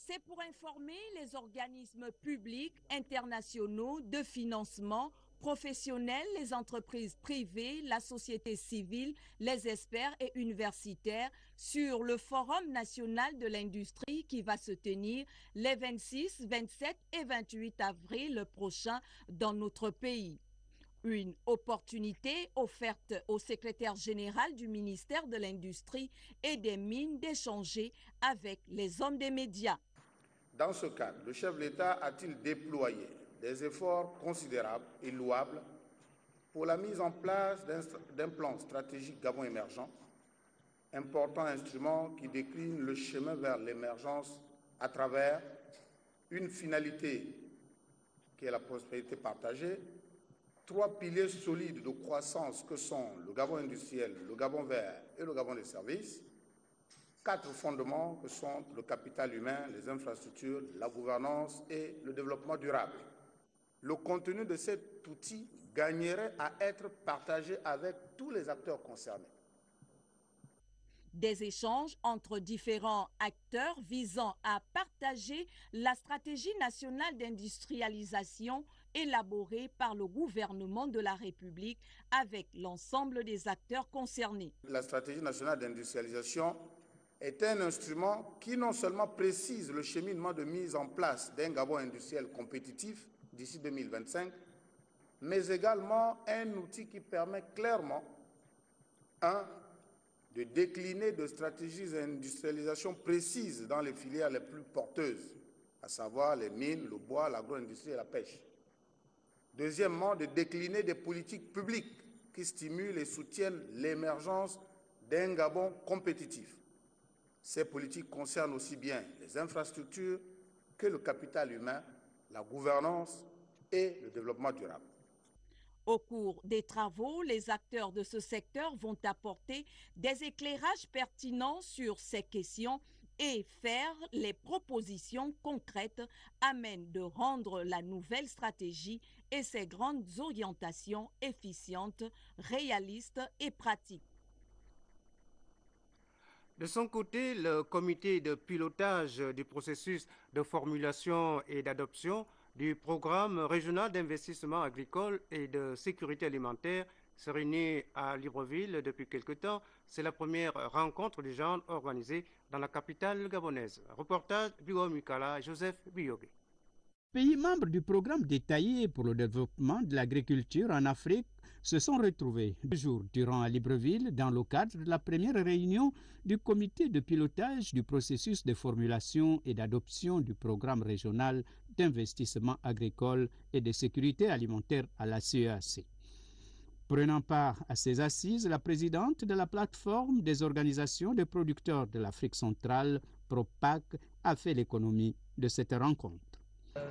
C'est pour informer les organismes publics, internationaux, de financement, professionnels, les entreprises privées, la société civile, les experts et universitaires sur le Forum national de l'industrie qui va se tenir les 26, 27 et 28 avril prochains dans notre pays. Une opportunité offerte au secrétaire général du ministère de l'Industrie et des Mines d'échanger avec les hommes des médias. Dans ce cadre, le chef de l'État a-t-il déployé des efforts considérables et louables pour la mise en place d'un plan stratégique Gabon émergent, important instrument qui décline le chemin vers l'émergence à travers une finalité qui est la prospérité partagée, 3 piliers solides de croissance que sont le Gabon industriel, le Gabon vert et le Gabon des services, 4 fondements que sont le capital humain, les infrastructures, la gouvernance et le développement durable. Le contenu de cet outil gagnerait à être partagé avec tous les acteurs concernés. Des échanges entre différents acteurs visant à partager la stratégie nationale d'industrialisation élaborée par le gouvernement de la République avec l'ensemble des acteurs concernés. La stratégie nationale d'industrialisation est un instrument qui non seulement précise le cheminement de mise en place d'un Gabon industriel compétitif d'ici 2025, mais également un outil qui permet clairement, de décliner de stratégies d'industrialisation précises dans les filières les plus porteuses, à savoir les mines, le bois, l'agro-industrie et la pêche. Deuxièmement, de décliner des politiques publiques qui stimulent et soutiennent l'émergence d'un Gabon compétitif. Ces politiques concernent aussi bien les infrastructures que le capital humain, la gouvernance et le développement durable. Au cours des travaux, les acteurs de ce secteur vont apporter des éclairages pertinents sur ces questions et faire les propositions concrètes à même de rendre la nouvelle stratégie et ses grandes orientations efficientes, réalistes et pratiques. De son côté, le comité de pilotage du processus de formulation et d'adoption du programme régional d'investissement agricole et de sécurité alimentaire se réunit à Libreville depuis quelque temps. C'est la première rencontre du genre organisée dans la capitale gabonaise. Reportage Bigo Mikala, Joseph Biyoge. Pays membres du programme détaillé pour le développement de l'agriculture en Afrique se sont retrouvés 2 jours durant à Libreville dans le cadre de la première réunion du comité de pilotage du processus de formulation et d'adoption du programme régional d'investissement agricole et de sécurité alimentaire à la CEAC. Prenant part à ces assises, la présidente de la plateforme des organisations de producteurs de l'Afrique centrale, PROPAC, a fait l'économie de cette rencontre.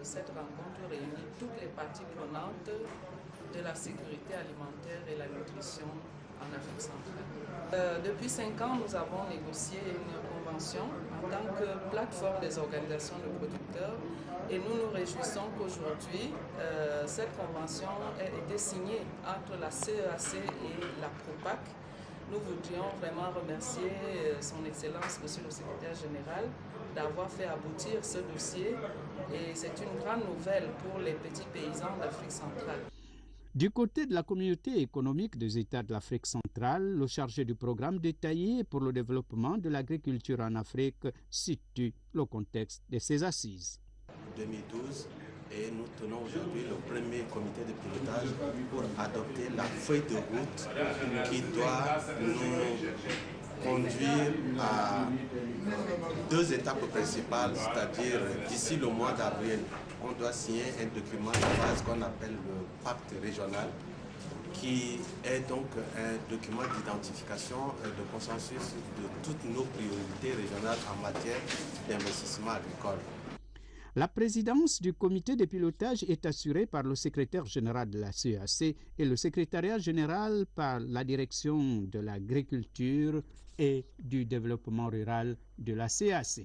Cette rencontre réunit toutes les parties prenantes de la sécurité alimentaire et la nutrition en Afrique centrale. Depuis 5 ans, nous avons négocié une convention en tant que plateforme des organisations de producteurs et nous nous réjouissons qu'aujourd'hui, cette convention ait été signée entre la CEAC et la PROPAC. Nous voudrions vraiment remercier son Excellence, Monsieur le Secrétaire Général, d'avoir fait aboutir ce dossier et c'est une grande nouvelle pour les petits paysans d'Afrique centrale. Du côté de la communauté économique des États de l'Afrique centrale, le chargé du programme détaillé pour le développement de l'agriculture en Afrique situe le contexte de ces assises. 2012 et nous tenons aujourd'hui le premier comité de pilotage pour adopter la feuille de route qui doit nous conduire à 2 étapes principales, c'est-à-dire d'ici le mois d'avril, on doit signer un document de base qu'on appelle le pacte régional, qui est donc un document d'identification et de consensus de toutes nos priorités régionales en matière d'investissement agricole. La présidence du comité de pilotage est assurée par le secrétaire général de la CEAC et le secrétariat général par la direction de l'agriculture et du développement rural de la CEAC.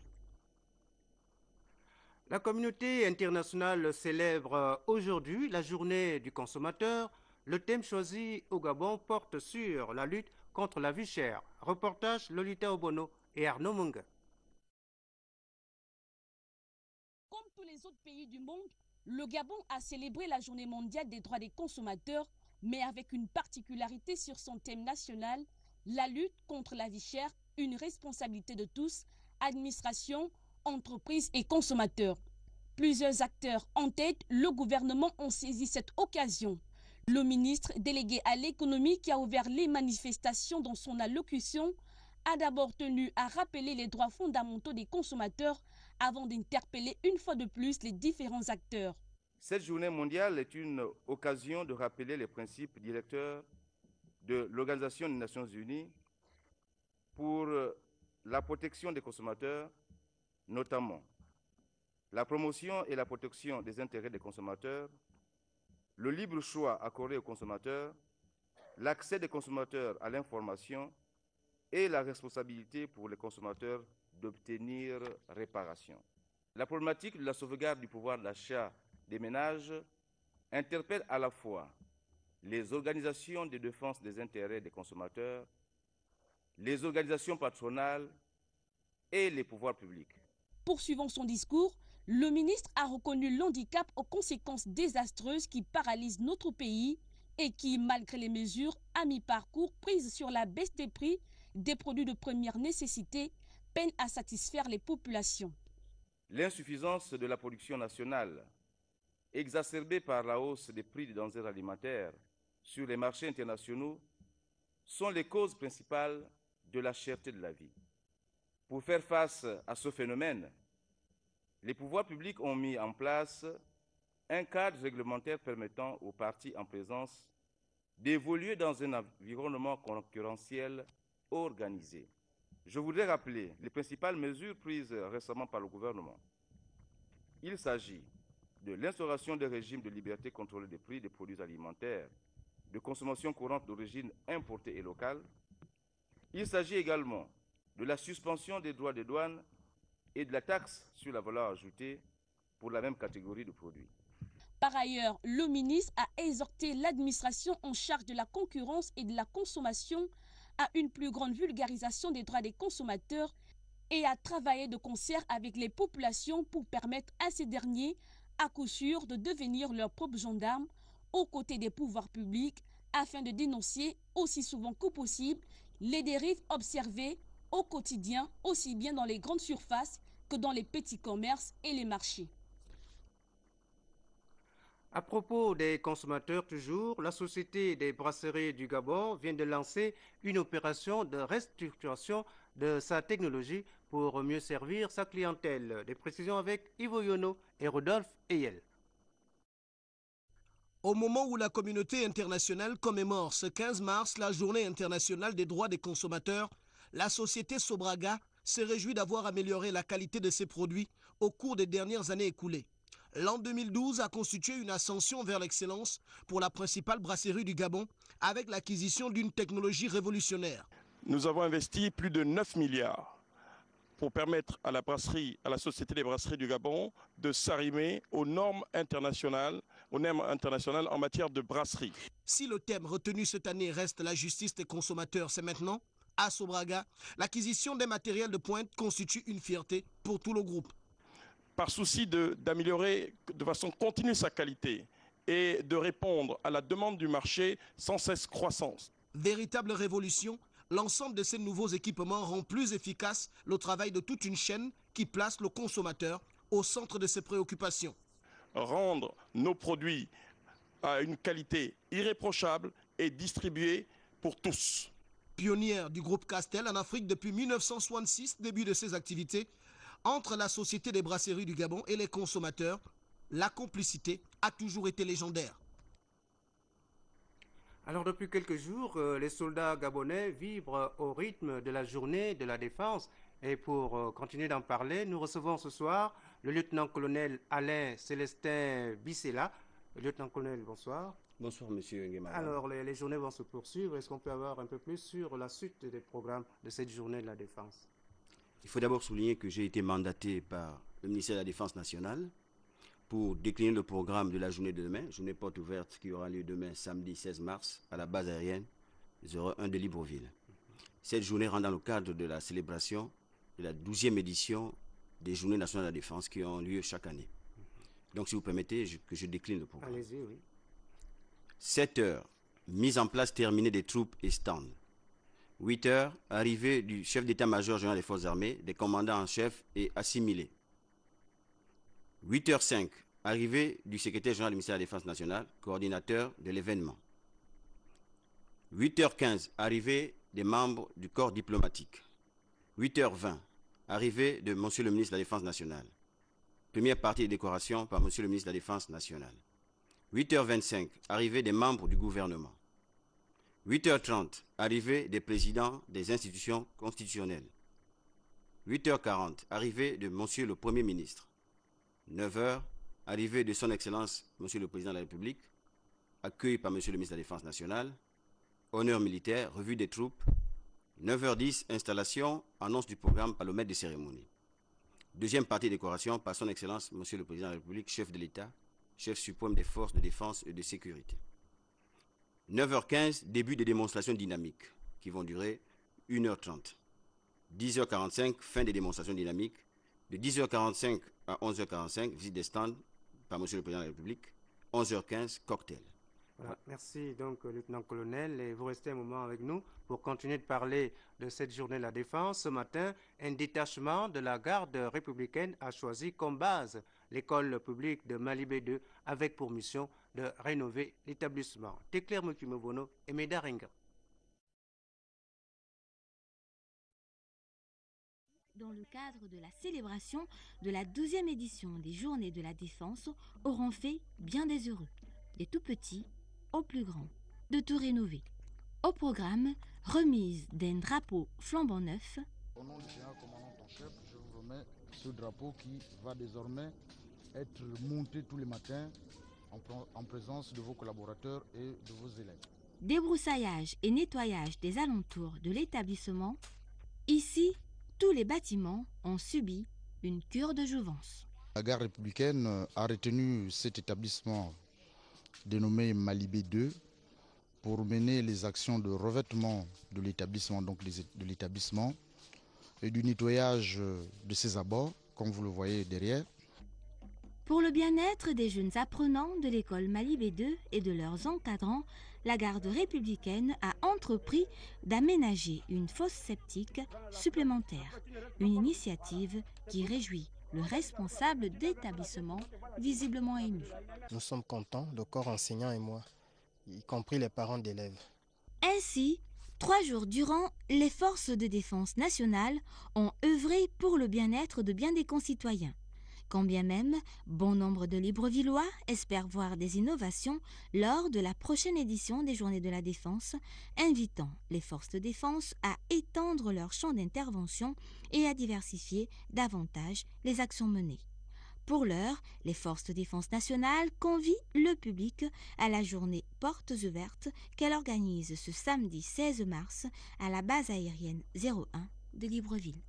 La communauté internationale célèbre aujourd'hui la journée du consommateur. Le thème choisi au Gabon porte sur la lutte contre la vie chère. Reportage Lolita Obono et Arnaud Munga. Comme tous les autres pays du monde, le Gabon a célébré la Journée mondiale des droits des consommateurs, mais avec une particularité sur son thème national, la lutte contre la vie chère, une responsabilité de tous, administration, entreprises et consommateurs. Plusieurs acteurs en tête, le gouvernement ont saisi cette occasion. Le ministre délégué à l'économie qui a ouvert les manifestations dans son allocution a d'abord tenu à rappeler les droits fondamentaux des consommateurs avant d'interpeller une fois de plus les différents acteurs. Cette journée mondiale est une occasion de rappeler les principes directeurs de l'Organisation des Nations Unies pour la protection des consommateurs, notamment la promotion et la protection des intérêts des consommateurs, le libre choix accordé aux consommateurs, l'accès des consommateurs à l'information et la responsabilité pour les consommateurs d'obtenir réparation. La problématique de la sauvegarde du pouvoir d'achat des ménages interpelle à la fois les organisations de défense des intérêts des consommateurs, les organisations patronales et les pouvoirs publics. Poursuivant son discours, le ministre a reconnu l'handicap aux conséquences désastreuses qui paralysent notre pays et qui, malgré les mesures à mi-parcours prises sur la baisse des prix des produits de première nécessité, peinent à satisfaire les populations. L'insuffisance de la production nationale, exacerbée par la hausse des prix des denrées alimentaires sur les marchés internationaux, sont les causes principales de la cherté de la vie. Pour faire face à ce phénomène, les pouvoirs publics ont mis en place un cadre réglementaire permettant aux parties en présence d'évoluer dans un environnement concurrentiel organisé. Je voudrais rappeler les principales mesures prises récemment par le gouvernement. Il s'agit de l'instauration des régimes de liberté contrôlée des prix des produits alimentaires de consommation courante d'origine importée et locale. Il s'agit également de la suspension des droits de douane et de la taxe sur la valeur ajoutée pour la même catégorie de produits. Par ailleurs, le ministre a exhorté l'administration en charge de la concurrence et de la consommation à une plus grande vulgarisation des droits des consommateurs et à travailler de concert avec les populations pour permettre à ces derniers, à coup sûr, de devenir leurs propres gendarmes aux côtés des pouvoirs publics afin de dénoncer aussi souvent que possible les dérives observées au quotidien, aussi bien dans les grandes surfaces que dans les petits commerces et les marchés. À propos des consommateurs toujours, la Société des brasseries du Gabon vient de lancer une opération de restructuration de sa technologie pour mieux servir sa clientèle. Des précisions avec Ivo Yono et Rodolphe Eyel. Au moment où la communauté internationale commémore ce 15 mars la Journée internationale des droits des consommateurs, la société Sobraga se réjouit d'avoir amélioré la qualité de ses produits au cours des dernières années écoulées. L'an 2012 a constitué une ascension vers l'excellence pour la principale brasserie du Gabon avec l'acquisition d'une technologie révolutionnaire. Nous avons investi plus de 9 milliards pour permettre à la Société des brasseries du Gabon de s'arrimer aux normes internationales en matière de brasserie. Si le thème retenu cette année reste la justice des consommateurs, c'est maintenant, à Sobraga, l'acquisition des matériels de pointe constitue une fierté pour tout le groupe. Par souci d'améliorer de façon continue sa qualité et de répondre à la demande du marché sans cesse croissante. Véritable révolution, l'ensemble de ces nouveaux équipements rend plus efficace le travail de toute une chaîne qui place le consommateur au centre de ses préoccupations. Rendre nos produits à une qualité irréprochable et distribués pour tous. Pionnière du groupe Castel en Afrique depuis 1966, début de ses activités, entre la Société des brasseries du Gabon et les consommateurs, la complicité a toujours été légendaire. Alors depuis quelques jours, les soldats gabonais vibrent au rythme de la journée de la défense. Et pour continuer d'en parler, nous recevons ce soir le lieutenant-colonel Alain Célestin Bissela. Lieutenant-colonel, bonsoir. Bonsoir, monsieur Nguema. Alors, les journées vont se poursuivre. Est-ce qu'on peut avoir un peu plus sur la suite des programmes de cette journée de la défense? Il faut d'abord souligner que j'ai été mandaté par le ministère de la Défense nationale pour décliner le programme de la journée de demain, journée porte ouverte qui aura lieu demain, samedi 16 mars, à la base aérienne 01 de Libreville. Cette journée rentre dans le cadre de la célébration de la 12e édition des Journées nationales de la défense qui ont lieu chaque année. Donc, si vous permettez que je décline le programme. Allez-y, oui. 7 heures, mise en place terminée des troupes et stands. 8 heures, arrivée du chef d'état-major général des forces armées, des commandants en chef et assimilés. 8h05, arrivée du secrétaire général du ministère de la Défense nationale, coordinateur de l'événement. 8h15, arrivée des membres du corps diplomatique. 8h20, arrivée de Monsieur le ministre de la Défense nationale. Première partie de décoration par Monsieur le ministre de la Défense nationale. 8h25, arrivée des membres du gouvernement. 8h30, arrivée des présidents des institutions constitutionnelles. 8h40, arrivée de Monsieur le Premier ministre. 9h, arrivée de Son Excellence Monsieur le Président de la République, accueilli par Monsieur le ministre de la Défense nationale. Honneur militaire, revue des troupes. 9h10, installation, annonce du programme par le maître de cérémonie. Deuxième partie décoration par Son Excellence Monsieur le Président de la République, chef de l'État, chef suprême des forces de défense et de sécurité. 9h15, début des démonstrations dynamiques qui vont durer 1h30. 10h45, fin des démonstrations dynamiques. De 10h45 à 11h45, visite des stands par Monsieur le Président de la République. 11h15, cocktail. Voilà. Merci donc, lieutenant-colonel. Et vous restez un moment avec nous pour continuer de parler de cette journée de la défense. Ce matin, un détachement de la garde républicaine a choisi comme base l'école publique de Malibé 2 avec pour mission de rénover l'établissement. Téclair Mukimobono et Médaringa. Dans le cadre de la célébration de la 12e édition des Journées de la Défense, auront fait bien des heureux, des tout petits aux plus grands, de tout rénover. Au programme, remise d'un drapeau flambant neuf. Au nom du général commandant en chef, je vous remets ce drapeau qui va désormais être monté tous les matins en présence de vos collaborateurs et de vos élèves. Débroussaillage et nettoyage des alentours de l'établissement. Ici, tous les bâtiments ont subi une cure de jouvence. La garde républicaine a retenu cet établissement dénommé Malibé 2 pour mener les actions de revêtement de l'établissement, et du nettoyage de ses abords, comme vous le voyez derrière. Pour le bien-être des jeunes apprenants de l'école Malibé 2 et de leurs encadrants, la garde républicaine a entrepris d'aménager une fosse septique supplémentaire, une initiative qui réjouit le responsable d'établissement visiblement ému. Nous sommes contents, le corps enseignant et moi, y compris les parents d'élèves. Ainsi, 3 jours durant, les forces de défense nationale ont œuvré pour le bien-être de bien des concitoyens. Quand bien même, bon nombre de Librevillois espèrent voir des innovations lors de la prochaine édition des Journées de la Défense, invitant les forces de défense à étendre leur champ d'intervention et à diversifier davantage les actions menées. Pour l'heure, les forces de défense nationale convient le public à la journée Portes ouvertes qu'elle organise ce samedi 16 mars à la base aérienne 01 de Libreville.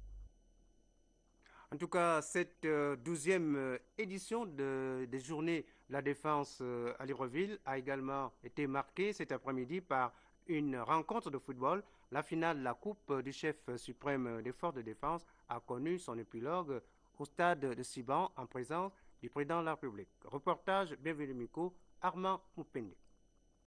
En tout cas, cette 12e édition des Journées de la Défense à Libreville a également été marquée cet après-midi par une rencontre de football. La finale de la Coupe du chef suprême des forces de défense a connu son épilogue au stade de Siban en présence du président de la République. Reportage Bienvenue Miko, Armand Moupende.